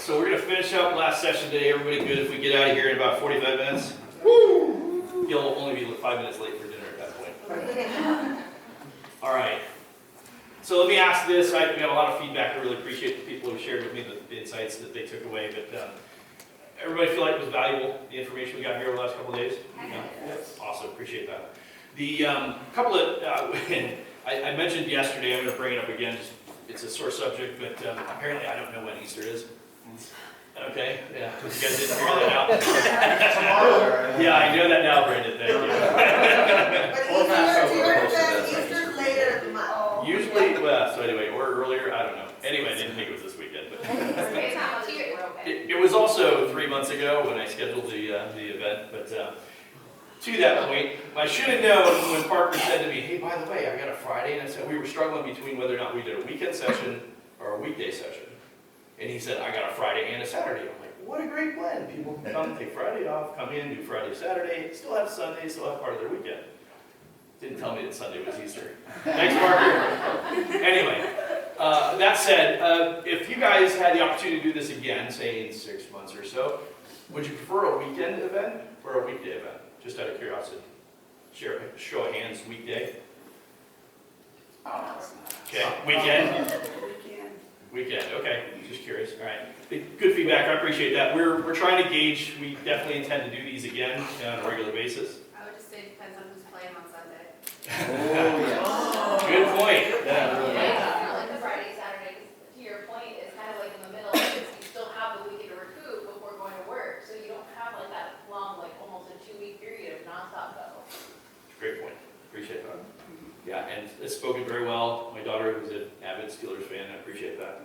So we're gonna finish up last session today. Everybody good if we get out of here in about 45 minutes? Woo! You'll only be 5 minutes late for dinner at that point. All right. So let me ask this. We got a lot of feedback. I really appreciate the people who shared with me the insights that they took away. But everybody feel like it was valuable, the information we got here over the last couple of days? Yeah? Yes. Awesome. Appreciate that. The couple of, I mentioned yesterday, I'm going to bring it up again. It's a sore subject, but apparently I don't know when Easter is. Okay, yeah, you guys didn't figure that out. Tomorrow. Yeah, I know that now, Brandon, thank you. But Easter's later in the month. Usually, well, so anyway, or earlier, I don't know. Anyway, I didn't think it was this weekend, but it was also 3 months ago when I scheduled the event, but to that point, I should have known when Parker said to me, hey, by the way, I got a Friday, and I said we were struggling between whether or not we did a weekend session or a weekday session. And he said, I got a Friday and a Saturday. I'm like, what a great blend. People can come take Friday off, come in, do Friday, Saturday, still have Sunday, still have part of their weekend. Didn't tell me that Sunday was Easter. Thanks, Parker. Anyway, that said, if you guys had the opportunity to do this again, say in 6 months or so, would you prefer a weekend event or a weekday event? Just out of curiosity. Show of hands, weekday. Okay, weekend? Weekend, okay, just curious, all right. Good feedback, I appreciate that. We're trying to gauge, we definitely intend to do these again on a regular basis. I would just say it depends on who's playing on Sunday. Good point. Yeah. Like the Friday, Saturday, to your point, is kind of like in the middle, because you still have the weekend to recoup before going to work, so you don't have like that long, like almost a 2-week period of nonstop go. Great point, appreciate that. Yeah, and it's spoken very well. My daughter, who's an avid Steelers fan, I appreciate that.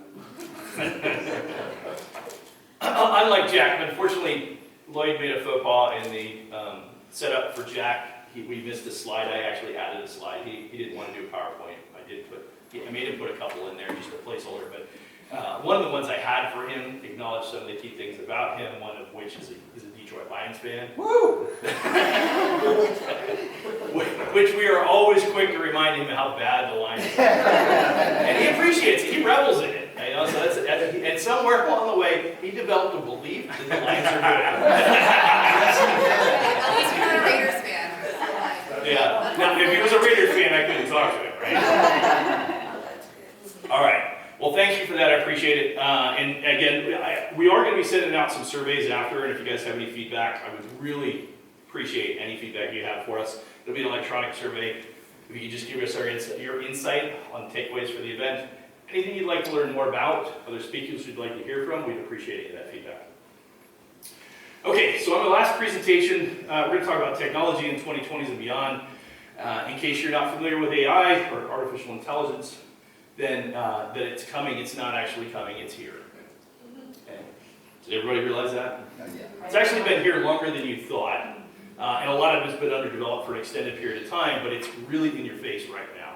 Unlike Jack, unfortunately, Lloyd made a faux pas in the setup for Jack. We missed a slide. I actually added a slide. He didn't want to do a PowerPoint. I made him put a couple in there, just a placeholder. But one of the ones I had for him acknowledged some of the key things about him, one of which is he's a Detroit Lions fan. Woo! Which we are always quick to remind him how bad the Lions are. And he appreciates it. He revels in it. You know, so and somewhere along the way, he developed a belief that the Lions are At least you're not a Raiders fan. good. Yeah. Now, if he was a Raiders fan, I couldn't talk to him, right? All right. Well, thank you for that. I appreciate it. And again, we are going to be sending out some surveys after, and if you guys have any feedback, I would really appreciate any feedback you have for us. It'll be an electronic survey. If you could just give us your insight on takeaways for the event, anything you'd like to learn more about, other speakers you'd like to hear from, we'd appreciate any of that feedback. Okay, so on the last presentation, we're going to talk about technology in 2020s and beyond. In case you're not familiar with AI or artificial intelligence, then that it's coming, it's not actually coming, it's here. Okay. Did everybody realize that? It's actually been here longer than you thought. And a lot of it's been underdeveloped for an extended period of time, but it's really in your face right now.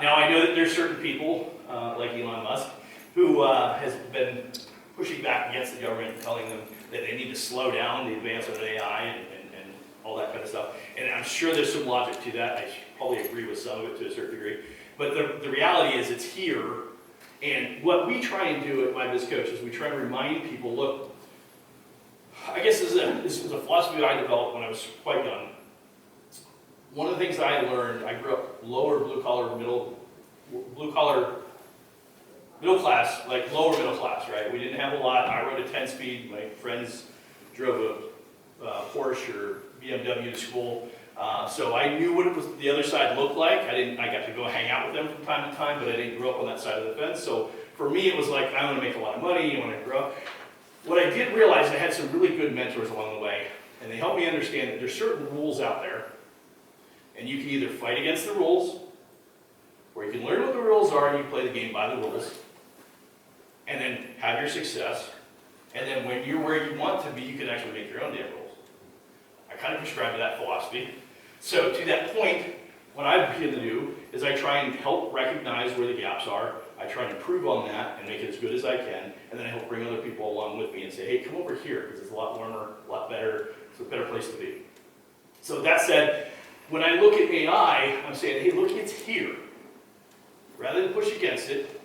Now I know that there's certain people, like Elon Musk, who has been pushing back against the government and telling them that they need to slow down the advancement of AI and all that kind of stuff. And I'm sure there's some logic to that. I probably agree with some of it to a certain degree. But the reality is it's here. And what we try and do at My Biz Coach is we try to remind people, look, I guess this is a philosophy that I developed when I was quite young. One of the things that I learned, I grew up lower middle class, like lower middle class, right? We didn't have a lot. I rode a 10-speed. My friends drove a Porsche or BMW to school. So I knew what the other side looked like. I got to go hang out with them from time to time, but I didn't grow up on that side of the fence. So for me, it was like, I want to make a lot of money, I want to grow up. What I did realize, I had some really good mentors along the way, and they helped me understand that there's certain rules out there, and you can either fight against the rules, or you can learn what the rules are, and you play the game by the rules, and then have your success, and then when you're where you want to be, you can actually make your own damn rules. I kind of prescribe to that philosophy. So to that point, what I begin to do is I try and help recognize where the gaps are. I try and improve on that and make it as good as I can, and then I help bring other people along with me and say, hey, come over here, because it's a lot warmer, a lot better, it's a better place to be. So that said, when I look at AI, I'm saying, hey, look, it's here. Rather than push against it,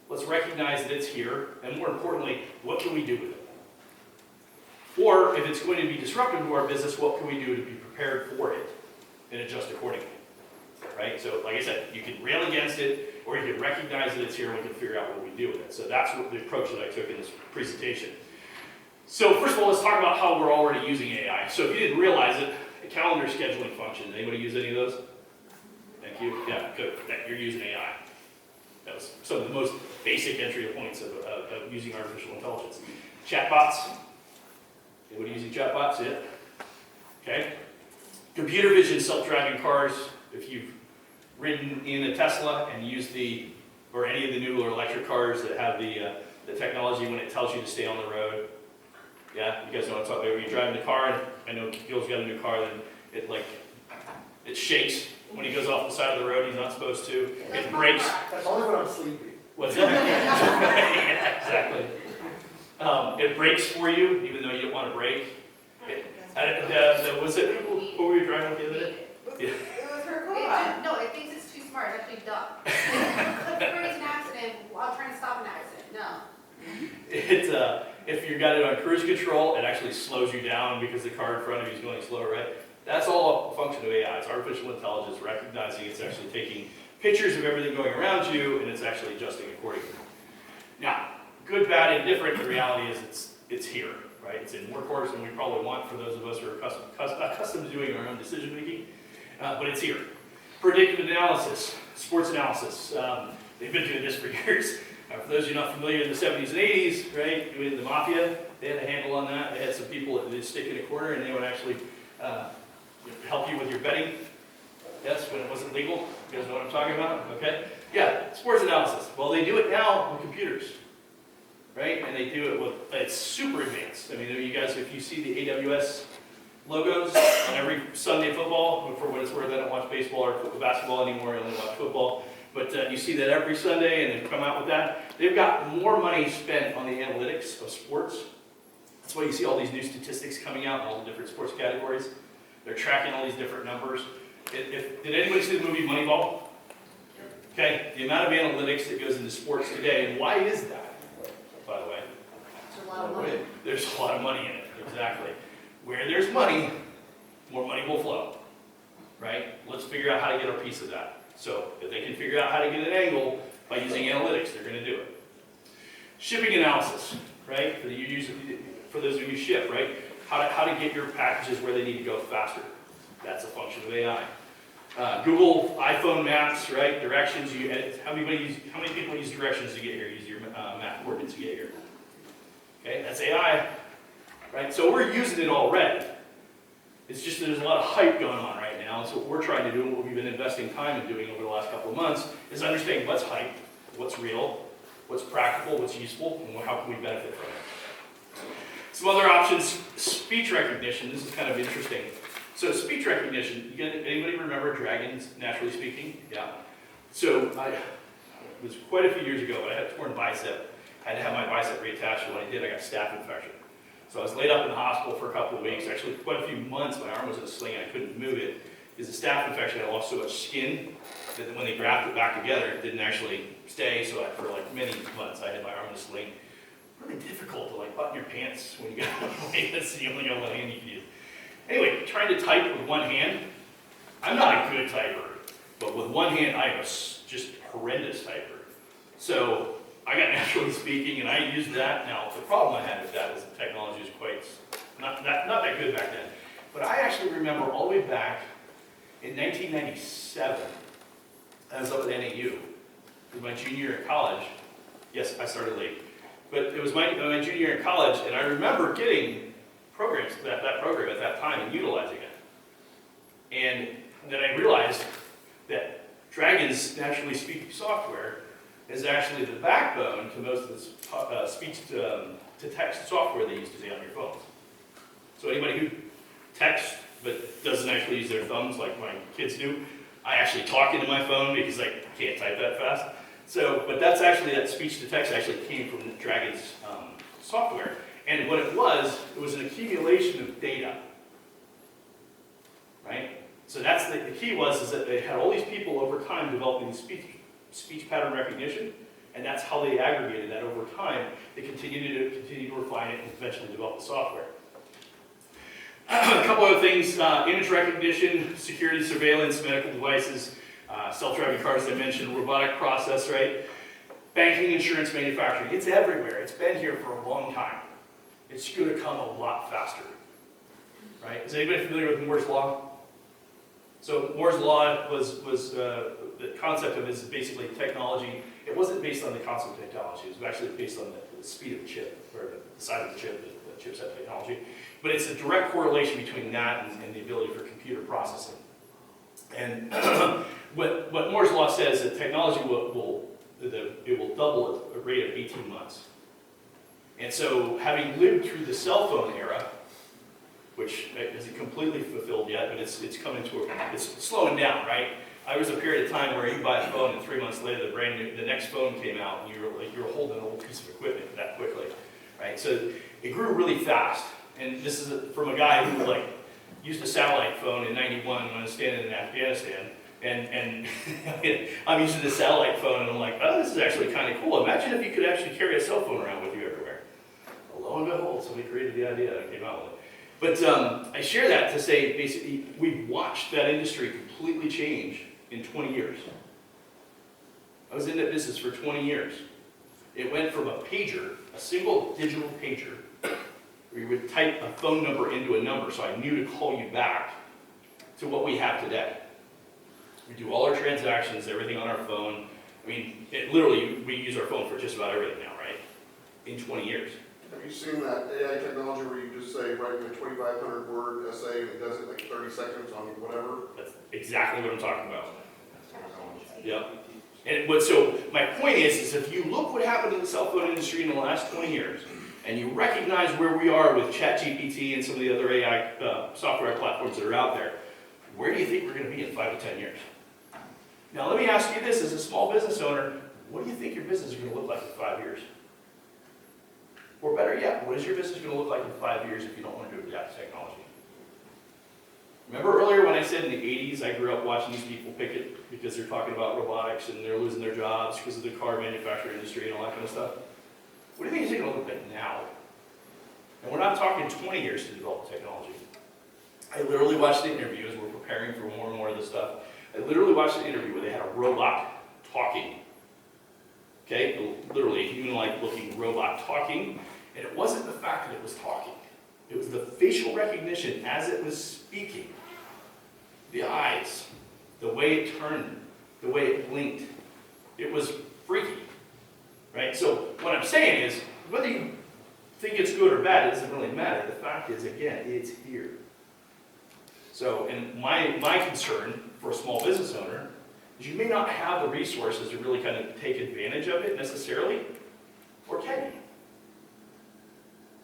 let's recognize that it's here, and more importantly, what can we do with it? Or if it's going to be disruptive to our business, what can we do to be prepared for it and adjust accordingly? Right? So like I said, you can rail against it, or you can recognize that it's here and we can figure out what we do with it. So that's what the approach that I took in this presentation. So first of all, let's talk about how we're already using AI. So if you didn't realize it, a calendar scheduling function, anybody use any of those? Thank you. Yeah, good. You're using AI. That was some of the most basic entry points of using artificial intelligence. Chatbots. Anybody using chatbots? Yeah. Okay. Computer vision self-driving cars. If you've ridden in a Tesla and used or any of the newer electric cars that have the technology when it tells you to stay on the road. Yeah, you guys know what I'm talking about. When you're driving the car, and I know Gil's got a new car, then it shakes when he goes off the side of the road. He's not supposed to. It brakes. That's only when I'm sleepy. What's that? Yeah, exactly. It brakes for you, even though you don't want to brake. Was it? Who were you driving with the other day? Yeah. It was her It car. just, no, it thinks it's too smart, it's actually dumb. Let's create an accident while trying to stop an accident, no. If you got it on cruise control, it actually slows you down because the car in front of you is going slower, right? That's all a function of AI. It's artificial intelligence recognizing it's actually taking pictures of everything going around you, and it's actually adjusting accordingly. Now, good, bad, and different, the reality is it's here, right? It's in more course than we probably want for those of us who are accustomed to doing our own decision making, but it's here. Predictive analysis, sports analysis. They've been doing this for years. For those of you not familiar, in the 70s and 80s, right, in the mafia, they had a handle on that. They had some people that they'd stick in a corner and they would actually help you with your betting. Yes, when it wasn't legal. You guys know what I'm talking about? Okay? Yeah, sports analysis. Well, they do it now with computers, right? And they do it with, it's super advanced. I mean, you guys, if you see the AWS logos on every Sunday football, for what it's worth, I don't watch baseball or basketball anymore, I only watch football. But you see that every Sunday, and they've come out with that. They've got more money spent on the analytics of sports. That's why you see all these new statistics coming out in all the different sports categories. They're tracking all these different numbers. Did anybody see the movie Moneyball? Okay, the amount of analytics that goes into sports today, and why is that, by the way? It's a lot of money. There's a lot of money in it, exactly. Where there's money, more money will flow, right? Let's figure out how to get our piece of that. So if they can figure out how to get an angle by using analytics, they're going to do it. Shipping analysis, right? For those of you who ship, right? How to get your packages where they need to go faster. That's a function of AI. Google iPhone Maps, right? Directions. How many people use directions to get here? Use your map coordinates to get here. Okay, that's AI, right? So we're using it already. It's just that there's a lot of hype going on right now. And so what we're trying to do, and what we've been investing time in doing over the last couple of months, is understanding what's hype, what's real, what's practical, what's useful, and how can we benefit from it. Some other options, speech recognition. This is kind of interesting. So speech recognition, anybody remember Dragons, Naturally Speaking? Yeah. So it was quite a few years ago, but I had a torn bicep. I had to have my bicep reattached, and when I did, I got a staph infection. So I was laid up in the hospital for a couple of weeks, actually quite a few months. My arm was in a sling and I couldn't move it. Because the staph infection, I lost so much skin that when they grafted it back together, it didn't actually stay. So for like many months, I had my arm in a sling. Really difficult to like button your pants when you get out of the way. That's the only hand you can use. Anyway, trying to type with one hand. I'm not a good typer, but with one hand, I am a just horrendous typer. So I got Naturally Speaking, and I used that. Now, the problem I had with that was the technology was quite not that good back then. But I actually remember all the way back in 1997, I was up at NAU. It was my junior year in college. Yes, I started late. But it was my junior year in college, and I remember getting programs, that program at that time and utilizing it. And then I realized that Dragon's Naturally Speaking software is actually the backbone to most of the speech-to-text software they use today on your phones. So anybody who texts but doesn't actually use their thumbs like my kids do, I actually talk into my phone because I can't type that fast. So, but that's actually, that speech-to-text actually came from Dragon's software. And what it was an accumulation of data, right? So that's the key is that they had all these people over time developing speech pattern recognition, And that's how they aggregated that over time. They continue to refine it and eventually develop the software. A couple other things, image recognition, security surveillance, medical devices, self-driving cars, as I mentioned, robotic process, right? Banking, insurance, manufacturing, it's everywhere. It's been here for a long time. It's going to come a lot faster, right? Is anybody familiar with Moore's Law? So Moore's Law was the concept of it is basically technology. It wasn't based on the concept of technology. It was actually based on the speed of the chip, or the size of the chip, the chipset technology. But it's a direct correlation between that and the ability for computer processing. And what Moore's Law says is that technology will double at a rate of 18 months. And so having lived through the cell phone era, which isn't completely fulfilled yet, but it's coming to it's slowing down, right? I was a period of time where you buy a phone and 3 months later the next phone came out and you were holding an old piece of equipment that quickly, right? So it grew really fast. And this is from a guy who used a satellite phone in '91 when I was standing in Afghanistan. And I'm using the satellite phone and I'm like, oh, this is actually kind of cool. Imagine if you could actually carry a cell phone around with you everywhere. Well, lo and behold, somebody created the idea and came out with it. But I share that to say, basically, we've watched that industry completely change in 20 years. I was in that business for 20 years. It went from a pager, a single digital pager, where you would type a phone number into a number so I knew to call you back, to what we have today. We do all our transactions, everything on our phone. I mean, literally, we use our phone for just about everything now, right? In 20 years. Have you seen that AI technology where you just say, write me a 2,500 word essay and it does it in like 30 seconds on whatever? That's exactly what I'm talking about. Yep. And so my point is if you look what happened in the cell phone industry in the last 20 years, and you recognize where we are with ChatGPT and some of the other AI software platforms that are out there, where do you think we're going to be in 5 to 10 years? Now let me ask you this, as a small business owner, what do you think your business is going to look like in 5 years? Or better yet, what is your business going to look like in 5 years if you don't want to adapt to technology? Remember earlier when I said in the 80s, I grew up watching these people picket because they're talking about robotics and they're losing their jobs because of the car manufacturing industry and all that kind of stuff? What do you think it's going to look like now? And we're not talking 20 years to develop technology. I literally watched the interview as we're preparing for more and more of this stuff. I literally watched the interview where they had a robot talking. Okay, literally a human-like looking robot talking. And it wasn't the fact that it was talking. It was the facial recognition as it was speaking. The eyes, the way it turned, the way it blinked. It was freaky, right? So what I'm saying is, whether you think it's good or bad, it doesn't really matter. The fact is, again, it's here. So, and my concern for a small business owner is you may not have the resources to really kind of take advantage of it necessarily, or can you?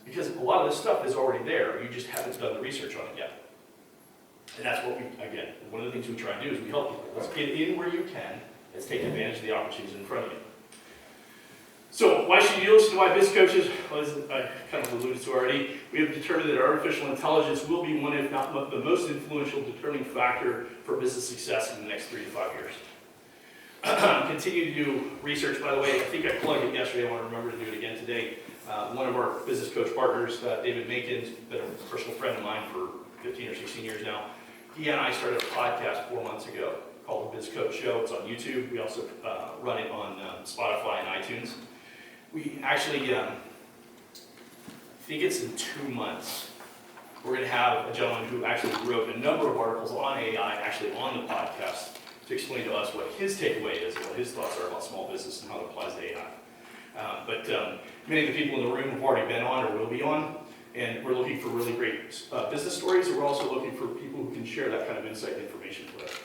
Because a lot of this stuff is already there, you just haven't done the research on it yet. And that's what we, again, one of the things we try and do is we help people. Let's get in where you can, let's take advantage of the opportunities in front of you. So why should you listen to my business coaches? Well, as I kind of alluded to already, we have determined that artificial intelligence will be one, if not the most influential determining factor for business success in the next 3 to 5 years. Continue to do research, by the way. I think I plugged it yesterday. I want to remember to do it again today. One of our business coach partners, David Makin's been a personal friend of mine for 15 or 16 years now. He and I started a podcast 4 months ago called The Biz Coach Show. It's on YouTube. We also run it on Spotify and iTunes. We actually, I think it's in 2 months, we're going to have a gentleman who actually wrote a number of articles on AI actually on the podcast to explain to us what his takeaway is and what his thoughts are about small business and how it applies to AI. But many of the people in the room have already been on or will be on, and we're looking for really great business stories, and we're also looking for people who can share that kind of insight and information with us.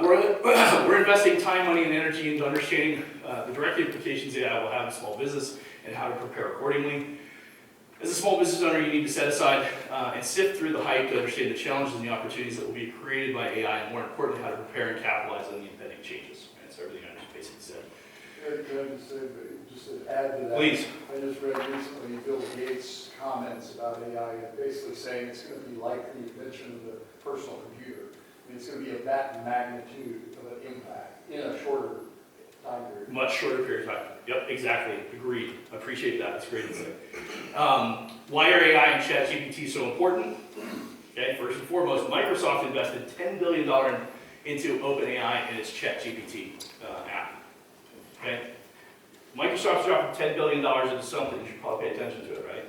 We're investing time, money, and energy into understanding the direct implications AI will have in small business and how to prepare accordingly. As a small business owner, you need to set aside and sift through the hype to understand the challenges and the opportunities that will be created by AI, and more importantly, how to prepare and capitalize on the impending changes. And so everything I just basically said. Can I just say, just to add to that? Please. I just read recently Bill Gates' comments about AI, and basically saying it's going to be like the invention of the personal computer. I mean, it's going to be of that magnitude of an impact in a shorter time period. Much shorter period of time. Yep, exactly. Agreed. Appreciate that. That's great insight. Why are AI and ChatGPT so important? Okay, first and foremost, Microsoft invested $10 billion into OpenAI and its ChatGPT app. Okay, Microsoft's dropping $10 billion into something. You should probably pay attention to it, right?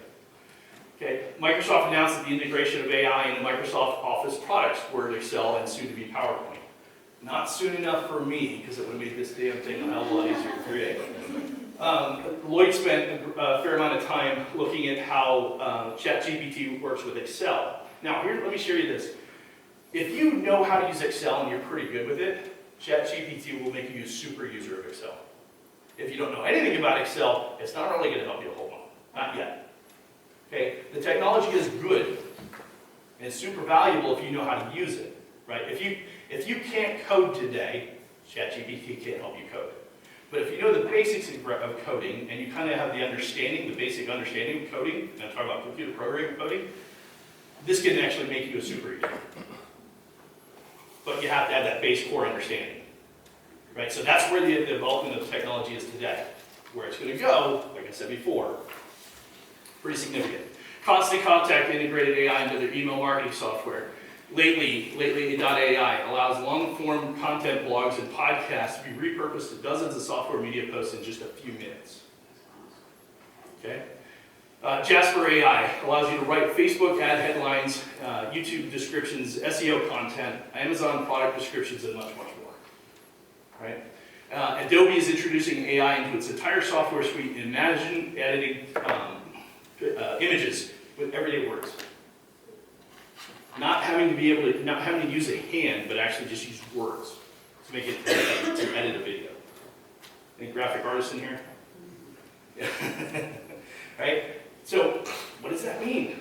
Okay, Microsoft announced that the integration of AI into Microsoft Office products, Word, Excel, and soon to be PowerPoint. Not soon enough for me, because it would make this damn thing a hell of a lot easier to create. Lloyd spent a fair amount of time looking at how ChatGPT works with Excel. Now, here, let me show you this. If you know how to use Excel and you're pretty good with it, ChatGPT will make you a super user of Excel. If you don't know anything about Excel, it's not really going to help you a whole lot. Not yet. Okay? The technology is good, and it's super valuable if you know how to use it. Right? If you can't code today, ChatGPT can't help you code. But if you know the basics of coding, and you kind of have the understanding, the basic understanding of coding, and I'm talking about computer programming coding, this can actually make you a super user. But you have to have that base core understanding. Right? So that's where the development of technology is today. Where it's going to go, like I said before, pretty significant. Constant Contact integrated AI into their email marketing software. Lately, AI allows long-form content blogs and podcasts to be repurposed to dozens of software media posts in just a few minutes. Okay? Jasper AI allows you to write Facebook ad headlines, YouTube descriptions, SEO content, Amazon product descriptions, and much, much more. Right? Adobe is introducing AI into its entire software suite. Imagine editing images with everyday words. Not having to use a hand, but actually just use words to make it to edit a video. Any graphic artists in here? Right? So, what does that mean?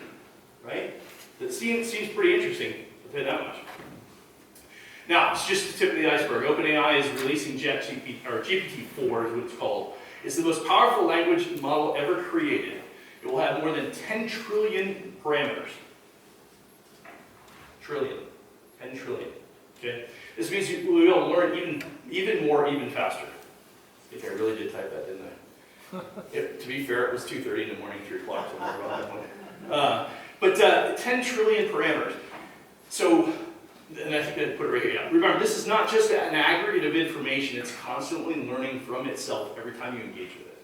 Right? It seems pretty interesting, I'll tell you that much. Now, it's just the tip of the iceberg. OpenAI is releasing GPT-4 is what it's called. It's the most powerful language model ever created. It will have more than 10 trillion parameters. 10 trillion. Okay? This means we'll be able to learn even more, even faster. I think I really did type that, didn't I? To be fair, it was 2:30 in the morning, 3 o'clock, so I'm around that one. But 10 trillion parameters. So, and I think I put it right here. Yeah. Remember, this is not just an aggregate of information. It's constantly learning from itself every time you engage with it.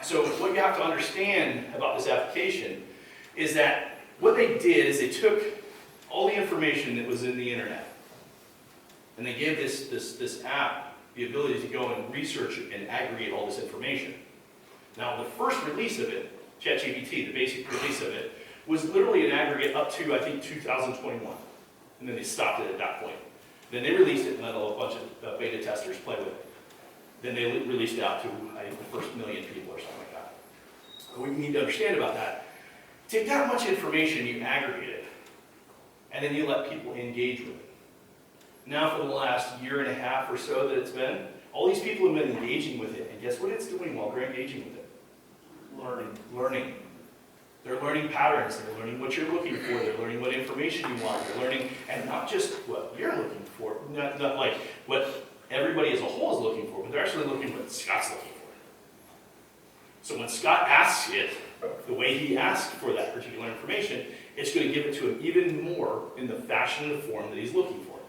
So what you have to understand about this application is that what they did is they took all the information that was in the internet, and they gave this app the ability to go and research and aggregate all this information. Now, the first release of it, ChatGPT, the basic release of it, was literally an aggregate up to, I think, 2021. And then they stopped it at that point. Then they released it and let a bunch of beta testers play with it. Then they released it out to, I think, the first million people or something like that. What you need to understand about that, take that much information, you aggregate it, and then you let people engage with it. Now, for the last year and a half or so that it's been, all these people have been engaging with it, and guess what it's doing while they're engaging with it? Learning. They're learning patterns, they're learning what you're looking for, they're learning what information you want, they're learning, and not just what you're looking for, not like what everybody as a whole is looking for, but they're actually looking for what Scott's looking for. So when Scott asks it, the way he asked for that particular information, it's going to give it to him even more in the fashion and the form that he's looking for.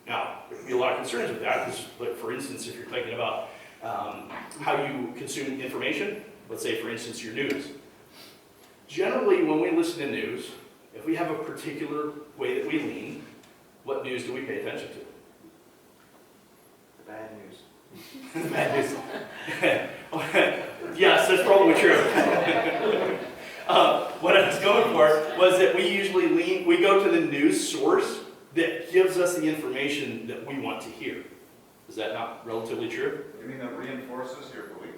Now, there can be a lot of concerns with that, because, like, for instance, if you're thinking about how you consume information, let's say, for instance, your news. Generally, when we listen to news, if we have a particular way that we lean, what news do we pay attention to? The bad news. Bad news. Yes, that's probably true. What I was going for was that we go to the news source that gives us the information that we want to hear. Is that not relatively true? You mean that reinforces your belief?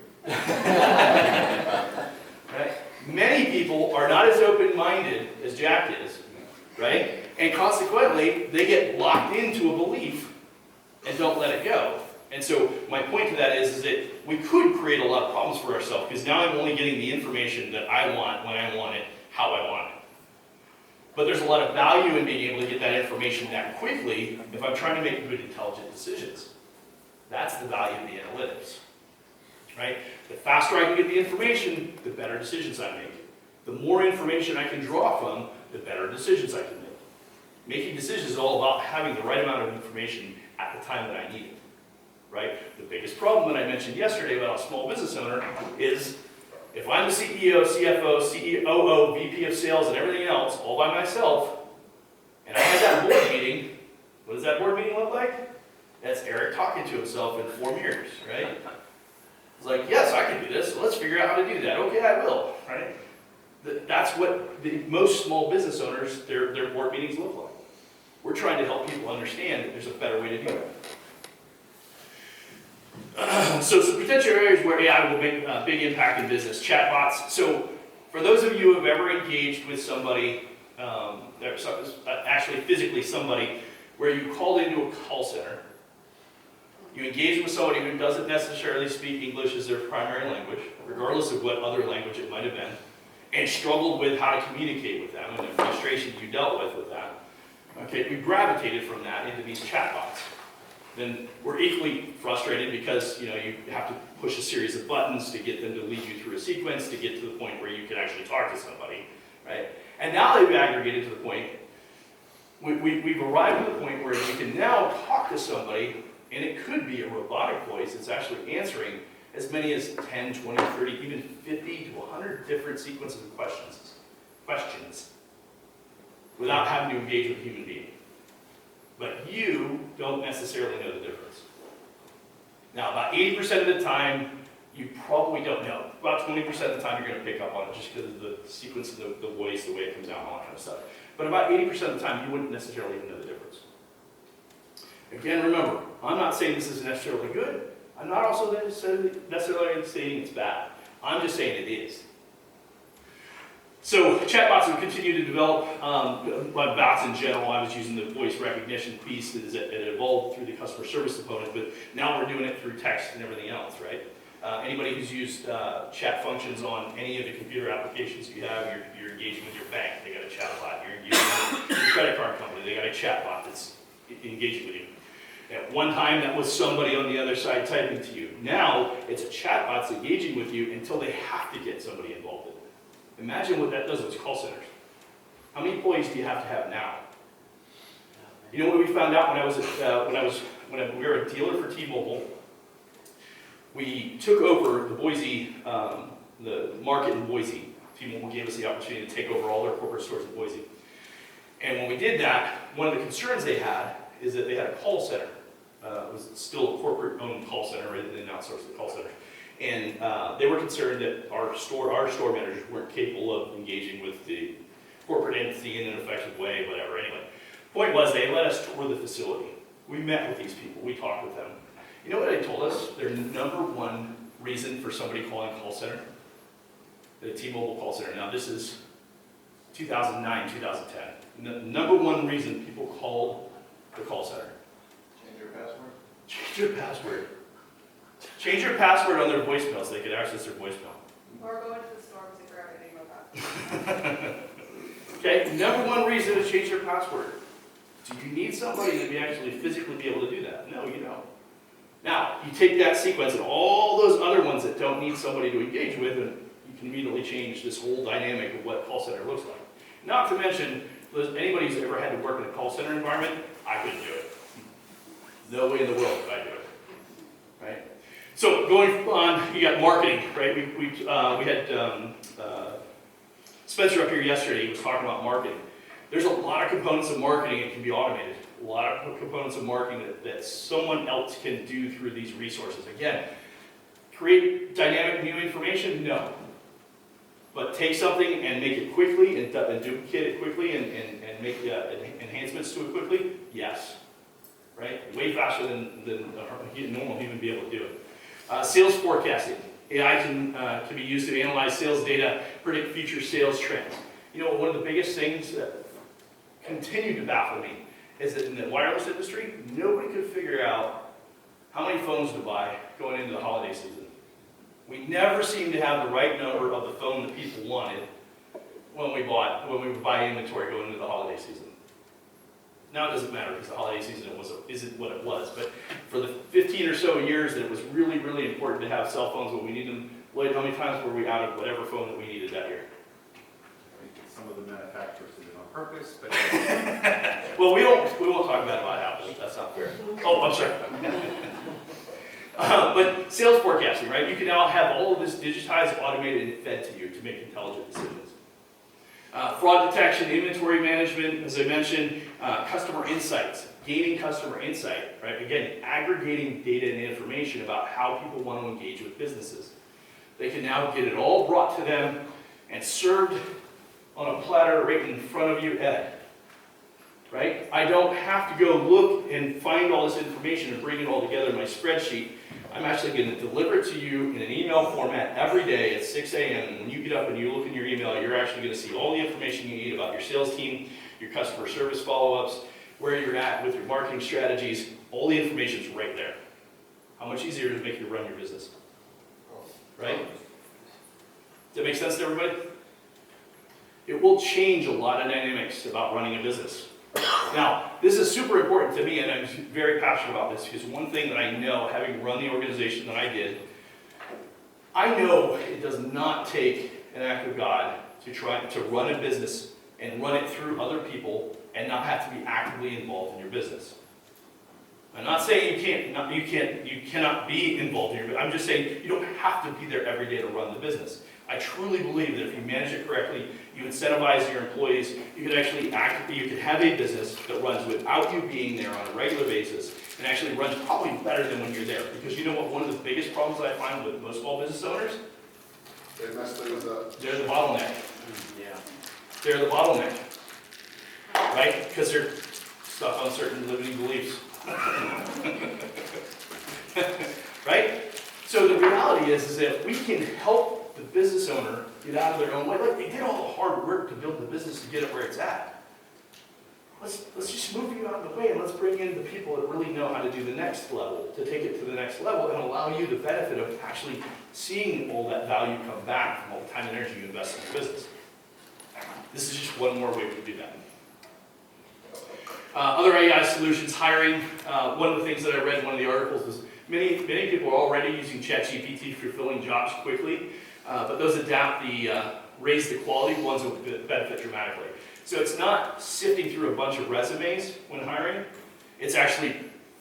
Right? Many people are not as open-minded as Jack is, right? And consequently, they get locked into a belief and don't let it go. And so my point to that is that we could create a lot of problems for ourselves, because now I'm only getting the information that I want, when I want it, how I want it. But there's a lot of value in being able to get that information that quickly if I'm trying to make good, intelligent decisions. That's the value of the analytics, right? The faster I can get the information, the better decisions I make. The more information I can draw from, the better decisions I can make. Making decisions is all about having the right amount of information at the time that I need it, right? The biggest problem that I mentioned yesterday about a small business owner is if I'm the CEO, CFO, COO, VP of sales, and everything else all by myself, and I had that board meeting, what does that board meeting look like? That's Eric talking to himself in 4 mirrors, right? It's like, yes, I can do this, so let's figure out how to do that. Okay, I will, right? That's what most small business owners, their board meetings look like. We're trying to help people understand that there's a better way to do it. So some potential areas where AI will make a big impact in business, chatbots. So for those of you who have ever engaged with somebody, actually physically somebody, where you called into a call center, you engage with somebody who doesn't necessarily speak English as their primary language, regardless of what other language it might have been, and struggled with how to communicate with them and the frustration you dealt with that. Okay, we gravitated from that into these chatbots. Then we're equally frustrated because you have to push a series of buttons to get them to lead you through a sequence to get to the point where you can actually talk to somebody, right? And now they've aggregated to the point, we've arrived at the point where we can now talk to somebody, and it could be a robotic voice that's actually answering as many as 10, 20, 30, even 50 to 100 different sequences of questions without having to engage with a human being. But you don't necessarily know the difference. Now, about 80% of the time, you probably don't know. About 20% of the time, you're going to pick up on it just because of the sequence of the voice, the way it comes out, and all that kind of stuff. But about 80% of the time, you wouldn't necessarily even know the difference. Again, remember, I'm not saying this is necessarily good. I'm not also necessarily saying it's bad. I'm just saying it is. So chatbots will continue to develop. Bots in general, I was using the voice recognition piece that it evolved through the customer service component, but now we're doing it through text and everything else, right? Anybody who's used chat functions on any of the computer applications you have, you're engaging with your bank, they got a chat bot. You're engaging with your credit card company, they got a chat bot that's engaging with you. At one time, that was somebody on the other side typing to you. Now, it's a chat bot that's engaging with you until they have to get somebody involved in it. Imagine what that does with call centers. How many employees do you have to have now? You know what we found out when we were a dealer for T-Mobile? We took over the Boise, the market in Boise. T-Mobile gave us the opportunity to take over all their corporate stores in Boise. And when we did that, one of the concerns they had is that they had a call center. It was still a corporate-owned call center, right? They didn't outsource the call center. And they were concerned that our store managers weren't capable of engaging with the corporate entity in an effective way, whatever. Anyway, point was they let us tour the facility. We met with these people. We talked with them. You know what they told us? Their number one reason for somebody calling a call center? The T-Mobile call center. Now this is 2009, 2010. The number one reason people called the call center. Change your password? Change your password. Change your password on their voicemail so they could access their voicemail. Or go into the store because they forgot their name about. Okay, number one reason to change your password. Do you need somebody to actually physically be able to do that? No, you don't. Now, you take that sequence and all those other ones that don't need somebody to engage with, and you can immediately change this whole dynamic of what a call center looks like. Not to mention, anybody who's ever had to work in a call center environment, I couldn't do it. No way in the world could I do it, right? So going on, you got marketing, right? We had Spencer up here yesterday. He was talking about marketing. There's a lot of components of marketing that can be automated. A lot of components of marketing that someone else can do through these resources. Again, create dynamic new information? No. But take something and make it quickly and duplicate it quickly and make enhancements to it quickly? Yes. Right? Way faster than a normal human be able to do it. Sales forecasting. AI can be used to analyze sales data, predict future sales trends. You know, one of the biggest things that continue to baffle me is that in the wireless industry, nobody could figure out how many phones to buy going into the holiday season. We never seem to have the right number of the phone that people wanted when we buy inventory going into the holiday season. Now it doesn't matter because the holiday season isn't what it was, but for the 15 or so years that it was really, really important to have cell phones when we needed them, Lloyd, how many times were we out of whatever phone that we needed that year? Some of the manufacturers did it on purpose, but Well, we won't talk about what happened, that's not fair. Oh, I'm sorry. But sales forecasting, right? You can now have all of this digitized, automated, and fed to you to make intelligent decisions. Fraud detection, inventory management, as I mentioned, customer insights, gaining customer insight, right? Again, aggregating data and information about how people want to engage with businesses. They can now get it all brought to them and served on a platter right in front of you, Ed. Right? I don't have to go look and find all this information and bring it all together in my spreadsheet. I'm actually going to deliver it to you in an email format every day at 6 a.m. And when you get up and you look in your email, you're actually going to see all the information you need about your sales team, your customer service follow-ups, where you're at with your marketing strategies. All the information is right there. How much easier does it make you run your business? Right? Does that make sense to everybody? It will change a lot of dynamics about running a business. Now, this is super important to me, and I'm very passionate about this, because one thing that I know, having run the organization that I did, I know it does not take an act of God to try to run a business and run it through other people and not have to be actively involved in your business. I'm not saying you cannot be involved in your business. I'm just saying you don't have to be there every day to run the business. I truly believe that if you manage it correctly, you incentivize your employees, you could actually you could have a business that runs without you being there on a regular basis and actually runs probably better than when you're there. Because you know what one of the biggest problems I find with most small business owners? They mess things up. They're the bottleneck. yeah. They're the bottleneck. Right? Because they're stuck on certain limiting beliefs. Right? So the reality is that we can help the business owner get out of their own way. Like, they did all the hard work to build the business to get it where it's at. Let's just move you out of the way and let's bring in the people that really know how to do the next level, to take it to the next level and allow you the benefit of actually seeing all that value come back from all the time and energy you invest in your business. This is just one more way we can do that. Other AI solutions, hiring. One of the things that I read in one of the articles was many people are already using ChatGPT for filling jobs quickly, but those raise the quality ones will benefit dramatically. So it's not sifting through a bunch of resumes when hiring. It's actually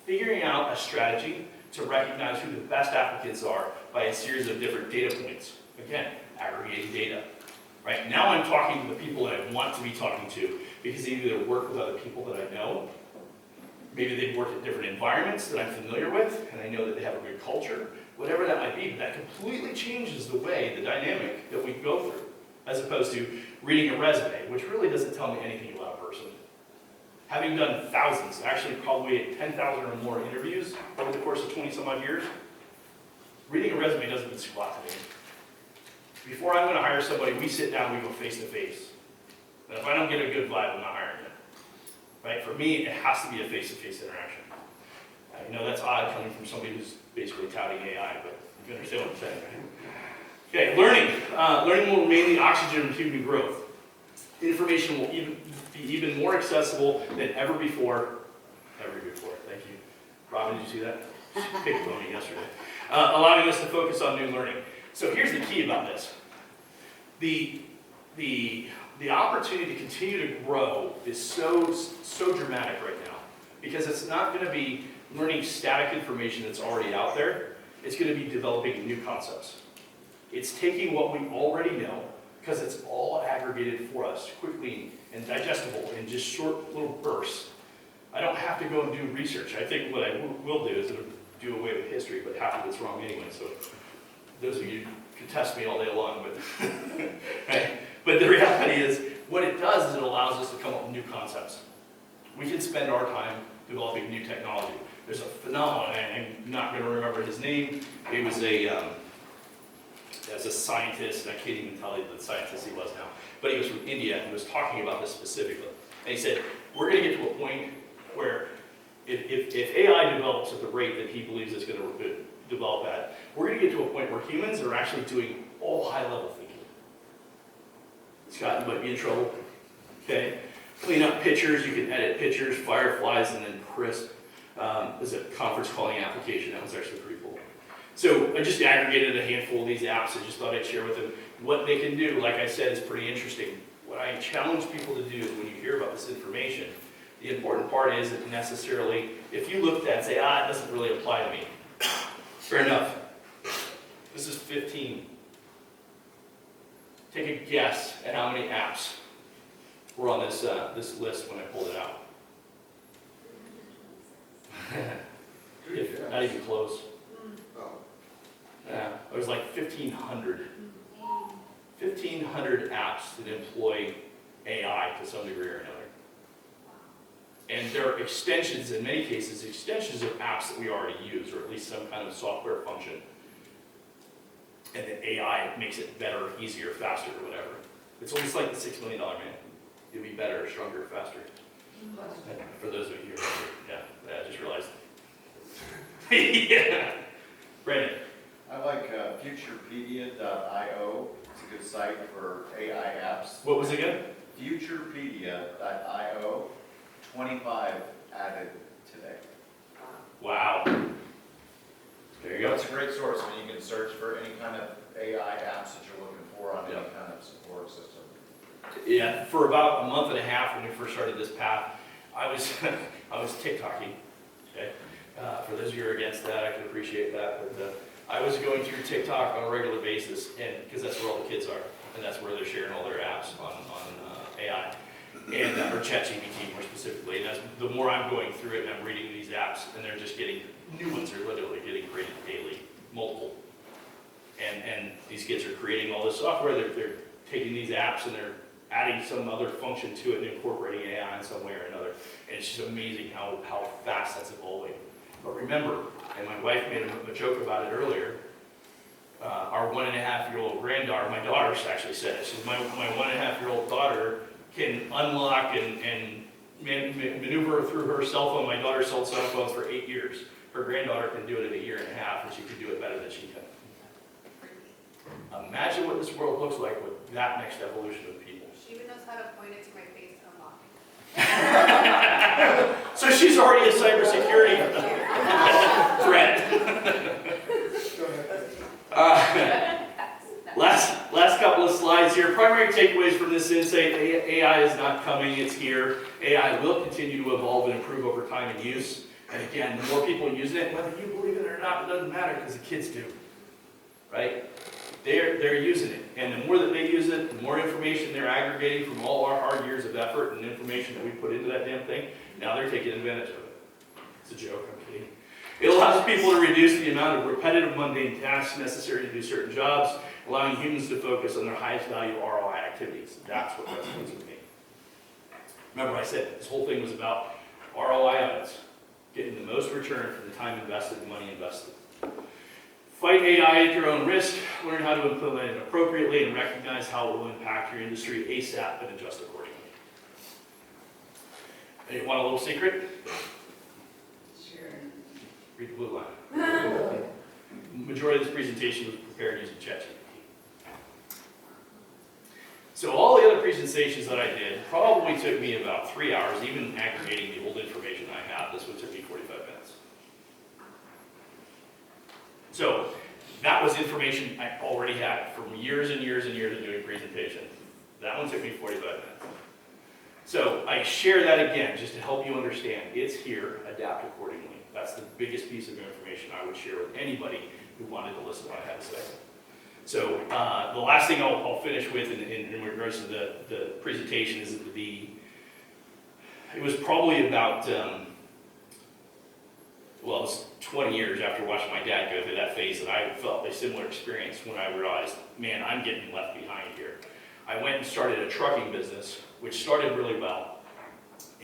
figuring out a strategy to recognize who the best applicants are by a series of different data points. Again, aggregating data. Right? Now I'm talking to the people that I want to be talking to because they either work with other people that I know, maybe they've worked in different environments that I'm familiar with, and I know that they have a good culture, whatever that might be. But that completely changes the way, the dynamic that we go through, as opposed to reading a resume, which really doesn't tell me anything about a person. Having done thousands, actually probably 10,000 or more interviews over the course of 20 some odd years, reading a resume doesn't mean squat to me. Before I'm going to hire somebody, we sit down, we go face to face. And if I don't get a good vibe, I'm not hiring them. Right? For me, it has to be a face-to-face interaction. I know that's odd coming from somebody who's basically touting AI, but you understand what I'm saying, right? Okay, learning. Learning will remain the oxygen of human growth. Information will be even more accessible than ever before. Thank you. Robin, did you see that? She picked on me yesterday. Allowing us to focus on new learning. So here's the key about this. The opportunity to continue to grow is so dramatic right now, because it's not going to be learning static information that's already out there. It's going to be developing new concepts. It's taking what we already know, because it's all aggregated for us quickly and digestible in just short little bursts. I don't have to go and do research. I think what I will do is do away with history, but half of it's wrong anyway, so those of you can test me all day long, but right? But the reality is, what it does is it allows us to come up with new concepts. We can spend our time developing new technology. There's a phenomenon, I'm not going to remember his name. He was as a scientist, and I can't even tell you the scientist he was now, but he was from India, and he was talking about this specifically. And he said, we're going to get to a point where if AI develops at the rate that he believes it's going to develop at, we're going to get to a point where humans are actually doing all high-level thinking. Scott, you might be in trouble, okay? clean up pictures, you can edit pictures, Fireflies, and then Crisp is a conference calling application. That was actually pretty cool. So I just aggregated a handful of these apps. I just thought I'd share with them what they can do. Like I said, is pretty interesting. What I challenge people to do is when you hear about this information, the important part isn't necessarily, if you looked at and say, it doesn't really apply to me. Fair enough. This is 15. Take a guess at how many apps were on this list when I pulled it out. Not even close. Oh, Yeah, it was like 1,500. 1,500 apps that employ AI to some degree or another. And they're extensions, in many cases, extensions of apps that we already use, or at least some kind of software function. And then AI makes it better, easier, faster, or whatever. It's almost like the $6 Million Man. It'll be better, stronger, faster. For those of you who are I just realized. Yeah. Brandon. I like Futurepedia.io. It's a good site for AI apps. What was it again? Futurepedia.io. 25 added today. Wow. There you go. It's a great source. I mean, you can search for any kind of AI apps that you're looking for on any kind of support system. Yeah, for about a month and a half when we first started this path, I was TikToking. Okay, for those of you who are against that, I can appreciate that. But I was going through TikTok on a regular basis, and because that's where all the kids are, and that's where they're sharing all their apps on AI, and or ChatGPT more specifically. And as the more I'm going through it, and I'm reading these apps, and they're just getting new ones are literally getting created daily, multiple. And these kids are creating all this software. They're taking these apps and they're adding some other function to it and incorporating AI in some way or another. And it's just amazing how fast that's evolving. But remember, and my wife made a joke about it earlier, our 1.5-year-old granddaughter, my daughter actually said it, she said, my 1.5-year-old daughter can unlock and maneuver through her cell phone. My daughter's sold cell phones for 8 years. Her granddaughter can do it in 1.5 years, and she can do it better than she can. Imagine what this world looks like with that next evolution of people. She even knows how to point it to my face and unlock. So she's already a cybersecurity threat. Last couple of slides here. Primary takeaways from this insight: AI is not coming; it's here. AI will continue to evolve and improve over time and use. And again, the more people using it, whether you believe it or not, it doesn't matter because the kids do, right? They're using it, and the more that they use it, the more information they're aggregating from all our hard years of effort and information that we put into that damn thing. Now they're taking advantage of it. It's a joke, I'm kidding. It allows people to reduce the amount of repetitive, mundane tasks necessary to do certain jobs, allowing humans to focus on their highest value ROI activities. That's what resonates with me. Remember, I said this whole thing was about ROI audits, getting the most return for the time invested and money invested. Fight AI at your own risk, learn how to implement it appropriately, and recognize how it will impact your industry ASAP and adjust accordingly. And you want a little secret? Sure. Read the blue line. The majority of this presentation was prepared using ChatGPT. So all the other presentations that I did probably took me about 3 hours, even aggregating the old information I have. This one took me 45 minutes. So that was information I already had from years and years and years of doing presentations. That one took me 45 minutes. So I share that again just to help you understand. It's here, adapt accordingly. That's the biggest piece of information I would share with anybody who wanted to listen to what I had to say. So the last thing I'll finish with in regards to the presentation is that it was probably about, it was 20 years after watching my dad go through that phase that I felt a similar experience when I realized, man, I'm getting left behind here. I went and started a trucking business, which started really well.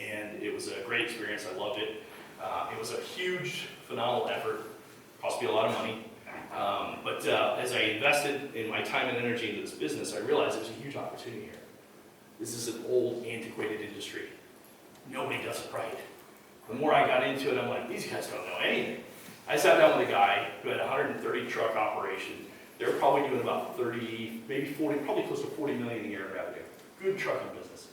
And it was a great experience. I loved it. It was a huge, phenomenal effort. Cost me a lot of money. But as I invested in my time and energy into this business, I realized there's a huge opportunity here. This is an old, antiquated industry. Nobody does it right. The more I got into it, I'm like, these guys don't know anything. I sat down with a guy who had a 130 truck operation. They're probably doing about 30, maybe 40, probably close to 40 million a year in revenue. Good trucking business.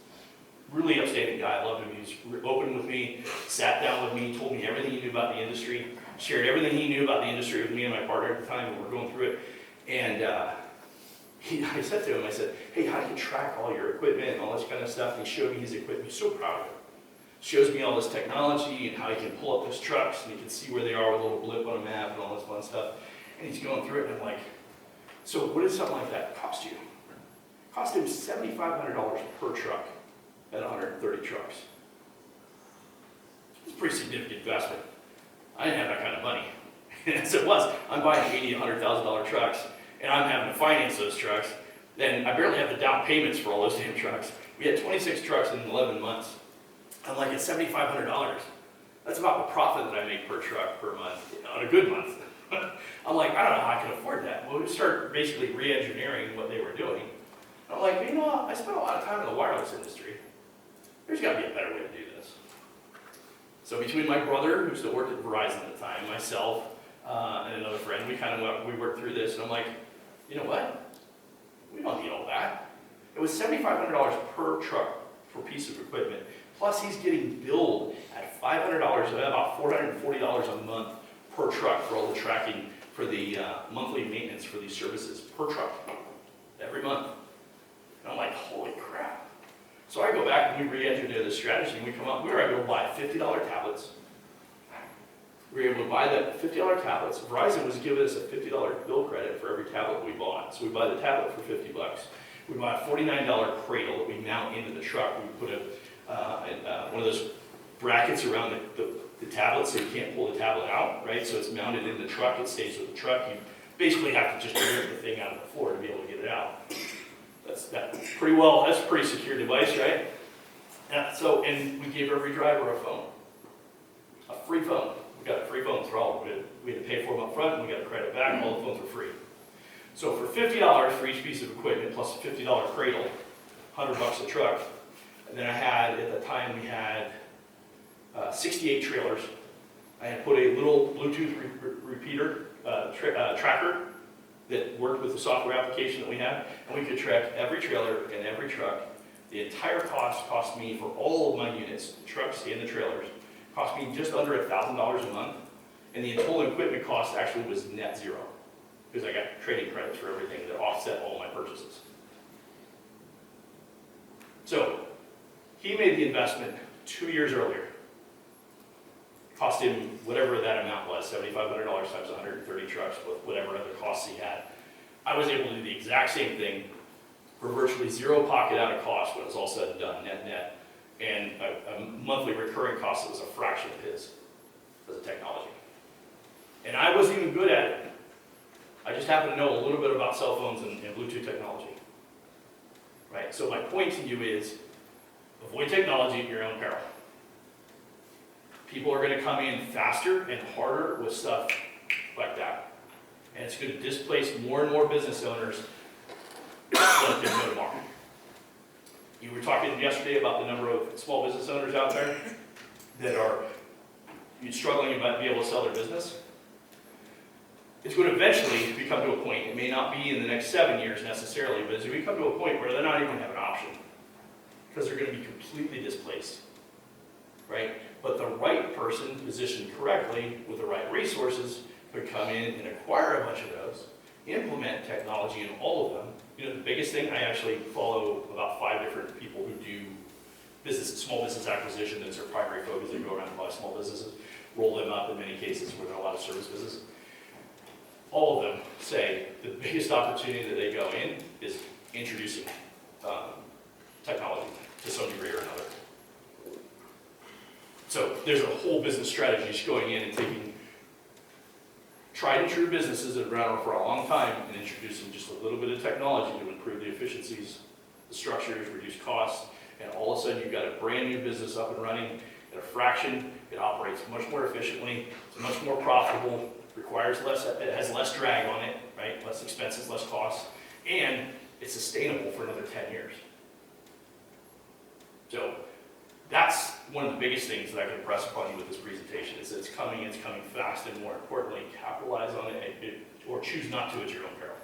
really upstanding guy. I loved him. He was open with me, sat down with me, told me everything he knew about the industry, shared everything he knew about the industry with me and my partner at the time when we were going through it. And I said to him, I said, hey, how do you track all your equipment and all this kind of stuff? And he showed me his equipment. He's so proud of it. Shows me all this technology and how he can pull up his trucks and he can see where they are with a little blip on a map and all this fun stuff. And he's going through it and I'm like, so what does something like that cost you? It cost him $7,500 per truck at 130 trucks. It's a pretty significant investment. I didn't have that kind of money. As it was, I'm buying $80,000, $100,000 trucks and I'm having to finance those trucks. Then I barely have the down payments for all those damn trucks. We had 26 trucks in 11 months. I'm like, it's $7,500. That's about the profit that I make per truck per month, on a good month. I'm like, I don't know how I can afford that. Well, we start basically re-engineering what they were doing. I'm like, you know, I spent a lot of time in the wireless industry. There's got to be a better way to do this. So between my brother, who still worked at Verizon at the time, myself, and another friend, we worked through this, and I'm like, you know what? We don't need all that. It was $7,500 per truck per piece of equipment. Plus, he's getting billed at $500, about $440 a month per truck for all the tracking for the monthly maintenance for these services per truck, every month. And I'm like, holy crap. So I go back and we re-engineer the strategy and we come up, we were able to buy $50 tablets. We were able to buy the $50 tablets. Verizon was giving us a $50 bill credit for every tablet we bought. So we buy the tablet for $50. We buy a $49 cradle that we mount into the truck. We put one of those brackets around the tablet so you can't pull the tablet out, right? So it's mounted in the truck, it stays with the truck. You basically have to just remove the thing out of the floor to be able to get it out. That's a pretty secure device, right? And we gave every driver a phone, a free phone. We got free phones for all of it. We had to pay for them up front and we got a credit back, all the phones were free. So for $50 for each piece of equipment plus a $50 cradle, $100 a truck. And then I had, at the time, we had 68 trailers. I had put a little Bluetooth repeater tracker that worked with the software application that we had, and we could track every trailer and every truck. The entire cost me for all of my units, the trucks and the trailers, cost me just under $1,000 a month, and the total equipment cost actually was net zero, because I got trading credits for everything that offset all my purchases. So, he made the investment 2 years earlier. Cost him whatever that amount was, $7,500 times 130 trucks with whatever other costs he had. I was able to do the exact same thing for virtually zero pocket out of cost when it was all said and done, net, and a monthly recurring cost that was a fraction of his as a technology. And I wasn't even good at it. I just happened to know a little bit about cell phones and Bluetooth technology. Right? So my point to you is, avoid technology at your own peril. People are going to come in faster and harder with stuff like that. And it's going to displace more and more business owners that can go to market. You were talking yesterday about the number of small business owners out there that are struggling to be able to sell their business. It's going to eventually become to a point, it may not be in the next 7 years necessarily, but it's going to come to a point where they're not even going to have an option because they're going to be completely displaced, right? But the right person positioned correctly with the right resources could come in and acquire a bunch of those, implement technology in all of them. You know, the biggest thing, I actually follow about 5 different people who do small business acquisition. That's their primary focus. They go around and buy small businesses, roll them up in many cases where there are a lot of service businesses. All of them say the biggest opportunity that they go in is introducing technology to some degree or another. So there's a whole business strategy just going in and taking tried and true businesses that have been around for a long time and introducing just a little bit of technology to improve the efficiencies, the structures, reduce costs, and all of a sudden you've got a brand new business up and running at a fraction. It operates much more efficiently, it's much more profitable, requires less, it has less drag on it, right? Less expenses, less costs, and it's sustainable for another 10 years. So that's one of the biggest things that I can impress upon you with this presentation is that it's coming fast, and more importantly, capitalize on it or choose not to at your own peril.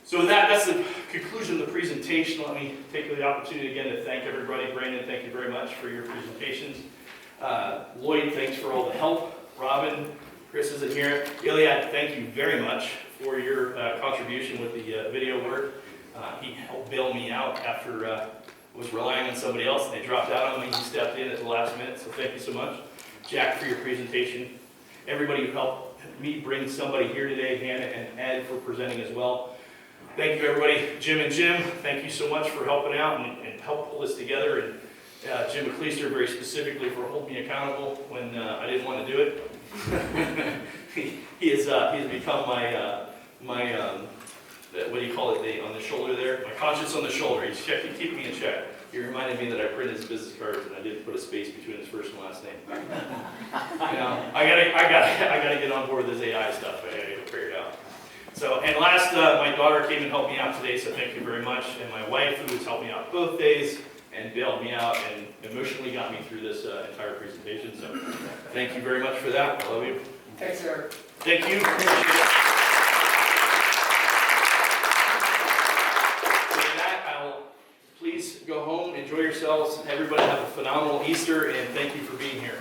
So with that, that's the conclusion of the presentation. Let me take the opportunity again to thank everybody. Brandon, thank you very much for your presentations. Lloyd, thanks for all the help. Robin, Chris isn't here. Iliad, thank you very much for your contribution with the video work. He helped bail me out after I was relying on somebody else and they dropped out on me. He stepped in at the last minute, so thank you so much. Jack, for your presentation. Everybody who helped me bring somebody here today, Hannah and Ed for presenting as well. Thank you, everybody. Jim and Jim, thank you so much for helping out and help pull this together. And Jim McLeister, very specifically, for holding me accountable when I didn't want to do it. he has become my what do you call it, on the shoulder there? My conscience on the shoulder. He's keeping me in check. He reminded me that I printed his business cards and I didn't put a space between his first and last name. You know, I gotta get on board with this AI stuff. I gotta get it figured out. So, and last, my daughter came and helped me out today, so thank you very much. And my wife, who has helped me out both days and bailed me out and emotionally got me through this entire presentation. So, thank you very much for that. I love you. Thanks, Eric. Thank you. Appreciate it. With that, I will please go home, enjoy yourselves. Everybody have a phenomenal Easter, and thank you for being here.